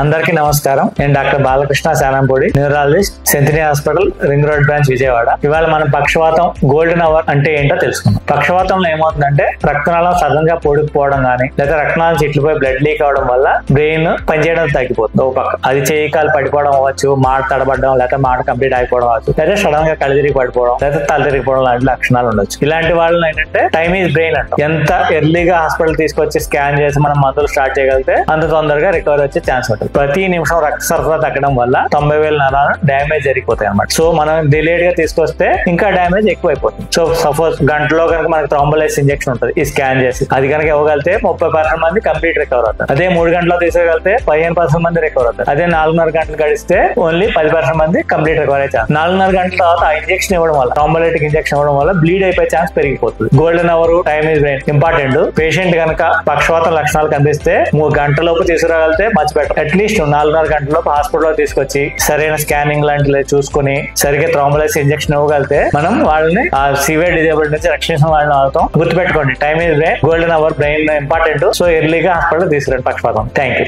అందరికీ నమస్కారం. నేను doctor Balakrishna Shanampudi, neurologist, Sentini hospital, ring road branch, Vijayawada. ఇవాళ మనం పక్షవాతం గోల్డెన్ అవర్ అంటే ఏంటో తెలుసుకుందాం. పక్షవాతంలో ఏమవుతుందంటే రక్తనాళం సడన్ గా పొడిపోవడం గానీ లేదా రక్తనాళం చిట్లిపోయి బ్లడ్ లీక్ అవడం వల్ల బ్రెయిన్ పనిచేయడం తగ్గిపోతుంది. ఒక పక్క అది చేయి కాలు పడిపోవడం అవ్వచ్చు, మాట తడబడడం, లేకపోతే మాట కంప్లీట్ అయిపోవడం అవ్వచ్చు, లేదా సడన్ గా కళ్ళు తిరిగి పడిపోవడం, లేదా తల తిరిగిపోవడం లాంటి లక్షణాలు ఉండొచ్చు. ఇలాంటి వాళ్ళని ఏంటంటే టైమ్ ఈజ్ బ్రెయిన్ అంటాం. ఎంత ఎర్లీగా హాస్పిటల్ తీసుకొచ్చి స్కాన్ చేసి మనం మందులు స్టార్ట్ చేయగలిగితే అంత తొందరగా రికవరీ వచ్చే ఛాన్స్ ఉంటుంది. ప్రతి నిమిషం రక్త సరఫరా తగ్గడం వల్ల 90,000 నరాలు డ్యామేజ్ జరిగిపోతాయి అన్నమాట. సో మనం డిలేడ్ గా తీసుకొస్తే ఇంకా డ్యామేజ్ ఎక్కువ అయిపోతుంది. సో సపోజ్ గంటలో కనుక మనకి థ్రోంబోలైసిస్ ఇంజెక్షన్ ఉంటుంది, ఈ స్కాన్ చేసి అది కనుక ఇవ్వగలిగితే 30% మంది కంప్లీట్ రికవర్ అవుతారు. అదే 3 గంటలో తీసుకోగలిగితే 15% మంది రికవర్ అవుతారు. అదే 4.5 గంటలు గడిస్తే ఓన్లీ 10% మంది కంప్లీట్ రికవర్ అయ్యే ఛాన్స్. 4.5 గంటల తర్వాత ఆ ఇంజెక్షన్ ఇవ్వడం వల్ల, థ్రోంబోలైటిక్ ఇంజెక్షన్ ఇవ్వడం వల్ల బ్లీడ్ అయిపోయే ఛాన్స్ పెరిగిపోతుంది. Golden hour, time is brain important. Patient కనుక పక్షవాతం లక్షణాలు కనిపిస్తే 3 గంటలలోపు తీసుకురాగలిగితే మచ్ బెటర్. అట్లీస్ట్ 4.5 గంటలలోపు హాస్పిటల్లో తీసుకొచ్చి సరైన స్కానింగ్ లాంటివి చూసుకుని సరిగ్గా థ్రోంబోలైసిస్ ఇంజెక్షన్ ఇవ్వగలిగితే మనం వాళ్ళని ఆ సివియర్ డిజేబుల్డ్ నుంచి రక్షించిన వాళ్ళని అవుతాం. గుర్తుపెట్టుకోండి, time is brain, golden our brain important. So ఎర్లీగా హాస్పిటల్ తీసుకురండి పక్షపాతం. Thank you.